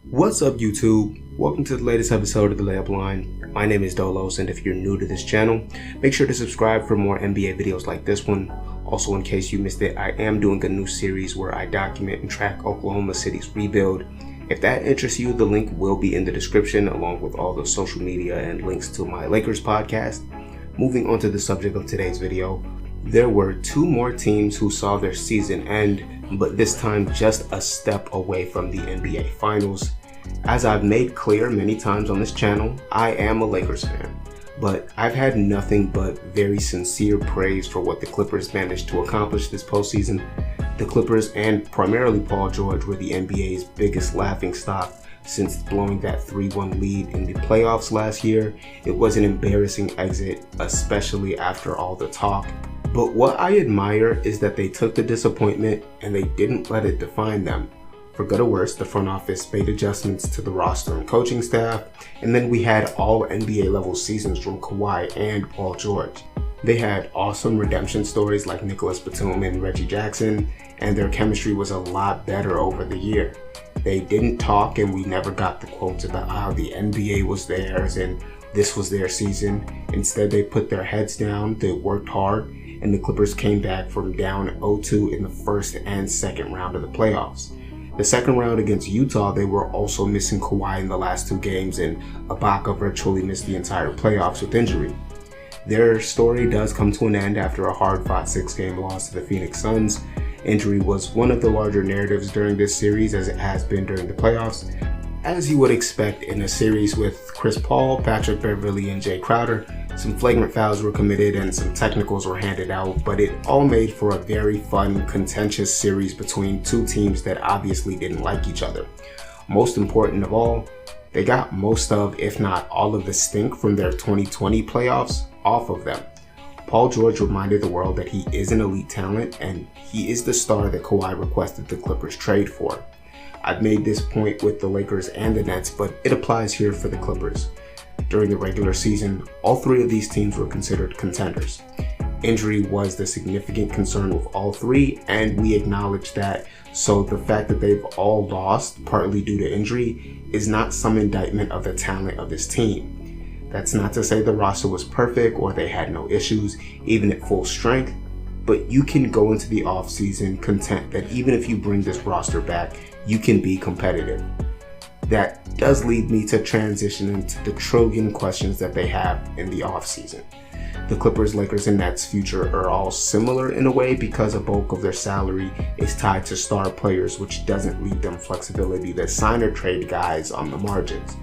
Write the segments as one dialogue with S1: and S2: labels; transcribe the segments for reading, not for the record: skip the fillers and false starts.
S1: What's up, YouTube? Welcome to the latest episode of The Layup.Line. My name is Dolos, and if you're new to this channel, make sure to subscribe for more NBA videos like this one. Also, in case you missed it, I am doing a new series where I document and track Oklahoma City's rebuild. If that interests you, the link will be in the description along with all the social media and links to my Lakers podcast. Moving on to the subject of today's video, there were two more teams who saw their season end, but this time just a step away from the NBA Finals. As I've made clear many times on this channel, I am a Lakers fan, but I've had nothing but very sincere praise for what the Clippers managed to accomplish this postseason. The Clippers, and primarily Paul George, were the NBA's biggest laughingstock since blowing that 3-1 lead in the playoffs last year. It was an embarrassing exit, especially after all the talk. But what I admire is that they took the disappointment and they didn't let it define them. For good or worse, the front office made adjustments to the roster and coaching staff, and then we had all NBA level seasons from Kawhi and Paul George. They had awesome redemption stories like Nicholas Batum and Reggie Jackson, and their chemistry was a lot better over the year. They didn't talk, and we never got the quotes about how the NBA was theirs and this was their season. Instead, they put their heads down, they worked hard, and the Clippers came back from down 0-2 in the first and second round of the playoffs. The second round against Utah, they were also missing Kawhi in the last two games, and Ibaka virtually missed the entire playoffs with injury. Their story does come to an end after a hard-fought 6-game loss to the Phoenix Suns. Injury was one of the larger narratives during this series, as it has been during the playoffs. As you would expect in a series with Chris Paul, Patrick Beverley, and Jay Crowder, some flagrant fouls were committed and some technicals were handed out, but it all made for a very fun, contentious series between two teams that obviously didn't like each other. Most important of all, they got most of, if not all of the stink from their 2020 playoffs off of them. Paul George reminded the world that he is an elite talent and he is the star that Kawhi requested the Clippers trade for. I've made this point with the Lakers and the Nets, but it applies here for the Clippers. During the regular season, all three of these teams were considered contenders. Injury was the significant concern with all three, and we acknowledge that, so the fact that they've all lost, partly due to injury, is not some indictment of the talent of this team. That's not to say the roster was perfect or they had no issues, even at full strength, but you can go into the offseason content that even if you bring this roster back, you can be competitive. That does lead me to transition into the trillion questions that they have in the offseason. The Clippers, Lakers, and Nets' future are all similar in a way because a bulk of their salary is tied to star players, which doesn't leave them flexibility to sign or trade guys on the margins.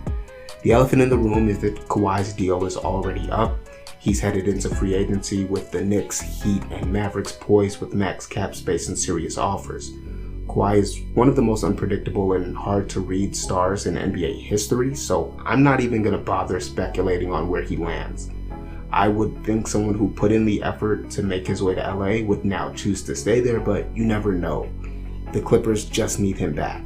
S1: The elephant in the room is that Kawhi's deal is already up. He's headed into free agency with the Knicks, Heat, and Mavericks poised with max cap space and serious offers. Kawhi is one of the most unpredictable and hard to read stars in NBA history, so I'm not even going to bother speculating on where he lands. I would think someone who put in the effort to make his way to LA would now choose to stay there, but you never know. The Clippers just need him back.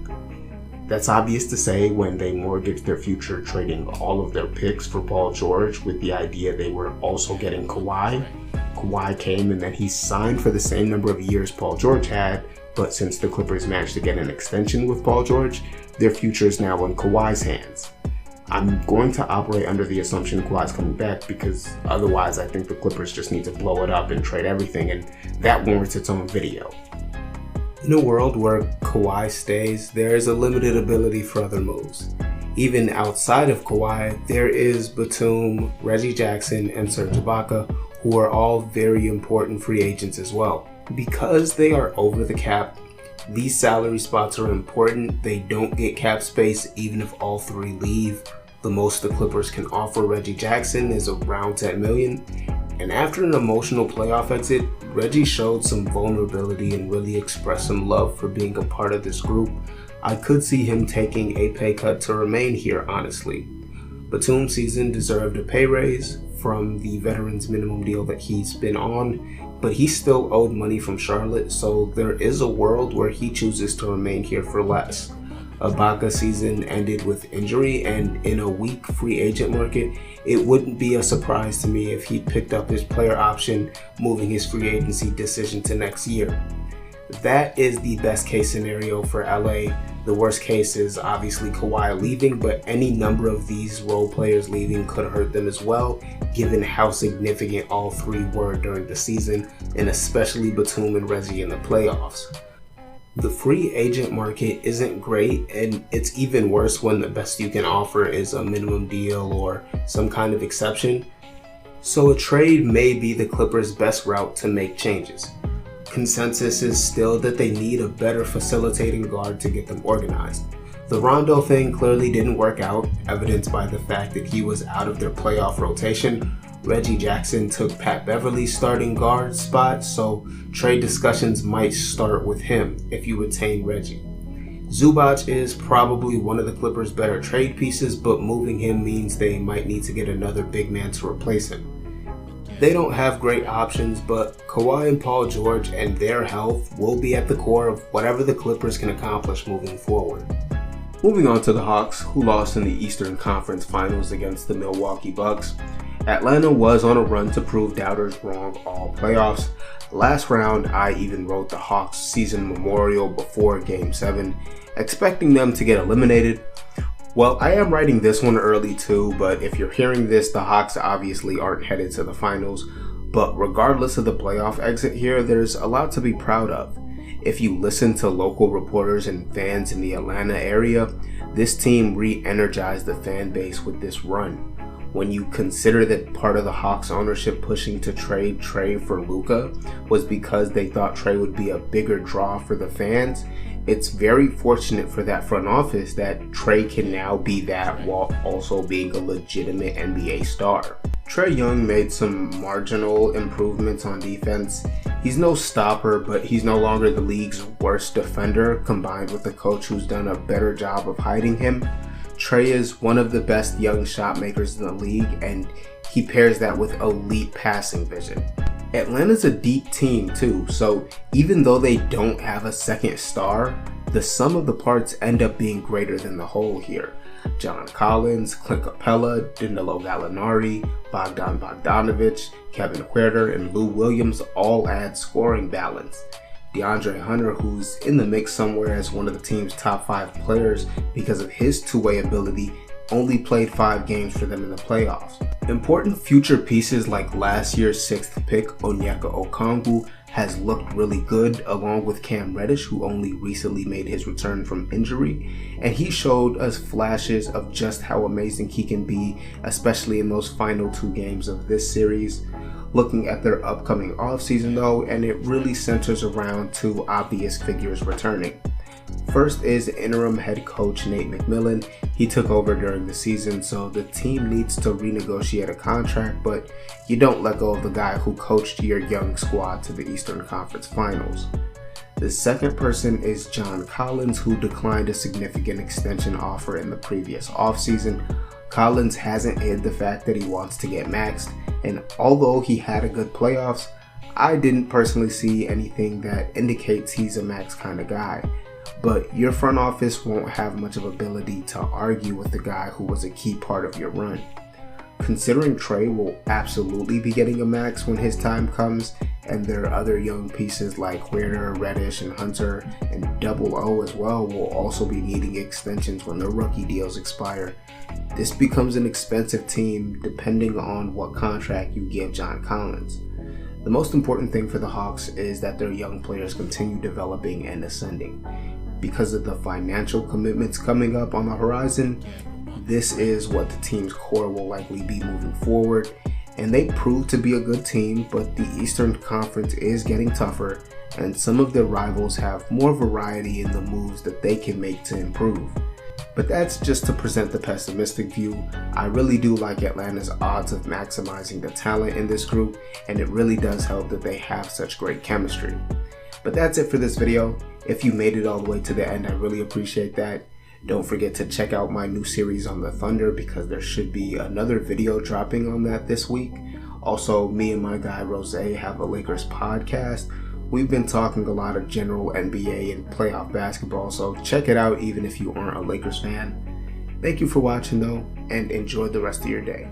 S1: That's obvious to say when they mortgaged their future trading all of their picks for Paul George with the idea they were also getting Kawhi. Kawhi came and then he signed for the same number of years Paul George had, but since the Clippers managed to get an extension with Paul George, their future is now in Kawhi's hands. I'm going to operate under the assumption Kawhi's coming back because otherwise I think the Clippers just need to blow it up and trade everything, and that warrants its own video. In a world where Kawhi stays, there is a limited ability for other moves. Even outside of Kawhi, there is Batum, Reggie Jackson, and Serge Ibaka, who are all very important free agents as well. Because they are over the cap, these salary spots are important. They don't get cap space even if all three leave. The most the Clippers can offer Reggie Jackson is around $10 million. And after an emotional playoff exit, Reggie showed some vulnerability and really expressed some love for being a part of this group. I could see him taking a pay cut to remain here, honestly. Batum's season deserved a pay raise from the veterans minimum deal that he's been on, but he still owed money from Charlotte, so there is a world where he chooses to remain here for less. Ibaka's season ended with injury, and in a weak free agent market, it wouldn't be a surprise to me if he picked up his player option, moving his free agency decision to next year. That is the best case scenario for LA. The worst case is obviously Kawhi leaving, but any number of these role players leaving could hurt them as well, given how significant all three were during the season, and especially Batum and Reggie in the playoffs. The free agent market isn't great, and it's even worse when the best you can offer is a minimum deal or some kind of exception. So a trade may be the Clippers' best route to make changes. Consensus is still that they need a better facilitating guard to get them organized. The Rondo thing clearly didn't work out, evidenced by the fact that he was out of their playoff rotation. Reggie Jackson took Pat Beverly's starting guard spot, so trade discussions might start with him if you retain Reggie. Zubac is probably one of the Clippers' better trade pieces, but moving him means they might need to get another big man to replace him. They don't have great options, but Kawhi and Paul George and their health will be at the core of whatever the Clippers can accomplish moving forward. Moving on to the Hawks, who lost in the Eastern Conference Finals against the Milwaukee Bucks. Atlanta was on a run to prove doubters wrong all playoffs. Last round, I even wrote the Hawks season memorial before Game 7, expecting them to get eliminated. Well, I am writing this one early too, but if you're hearing this, the Hawks obviously aren't headed to the finals. But regardless of the playoff exit here, there's a lot to be proud of. If you listen to local reporters and fans in the Atlanta area, this team re-energized the fan base with this run. When you consider that part of the Hawks ownership pushing to trade Trae for Luka was because they thought Trae would be a bigger draw for the fans, it's very fortunate for that front office that Trae can now be that while also being a legitimate NBA star. Trae Young made some marginal improvements on defense. He's no stopper, but he's no longer the league's worst defender, combined with a coach who's done a better job of hiding him. Trae is one of the best young shot makers in the league, and he pairs that with elite passing vision. Atlanta's a deep team too, so even though they don't have a second star, the sum of the parts end up being greater than the whole here. John Collins, Clint Capella, Danilo Gallinari, Bogdan Bogdanovic, Kevin Huerter, and Lou Williams all add scoring balance. DeAndre Hunter, who's in the mix somewhere as one of the team's top 5 players because of his two-way ability, only played 5 games for them in the playoffs. Important future pieces like last year's 6th pick Onyeka Okongwu has looked really good, along with Cam Reddish, who only recently made his return from injury, and he showed us flashes of just how amazing he can be, especially in those final 2 games of this series. Looking at their upcoming offseason though, and it really centers around 2 obvious figures returning. First is interim head coach Nate McMillan. He took over during the season, so the team needs to renegotiate a contract, but you don't let go of the guy who coached your young squad to the Eastern Conference Finals. The second person is John Collins, who declined a significant extension offer in the previous offseason. Collins hasn't hid the fact that he wants to get maxed, and although he had a good playoffs, I didn't personally see anything that indicates he's a max kind of guy. But your front office won't have much of ability to argue with the guy who was a key part of your run. Considering Trae will absolutely be getting a max when his time comes, and their other young pieces like Huerter, Reddish, and Hunter, and Double O as well will also be needing extensions when their rookie deals expire, this becomes an expensive team depending on what contract you give John Collins. The most important thing for the Hawks is that their young players continue developing and ascending. Because of the financial commitments coming up on the horizon, this is what the team's core will likely be moving forward, and they prove to be a good team, but the Eastern Conference is getting tougher, and some of their rivals have more variety in the moves that they can make to improve. But that's just to present the pessimistic view. I really do like Atlanta's odds of maximizing the talent in this group, and it really does help that they have such great chemistry. But that's it for this video. If you made it all the way to the end, I really appreciate that. Don't forget to check out my new series on the Thunder, because there should be another video dropping on that this week. Also, me and my guy Rose have a Lakers podcast. We've been talking a lot of general NBA and playoff basketball, so check it out even if you aren't a Lakers fan. Thank you for watching though, and enjoy the rest of your day.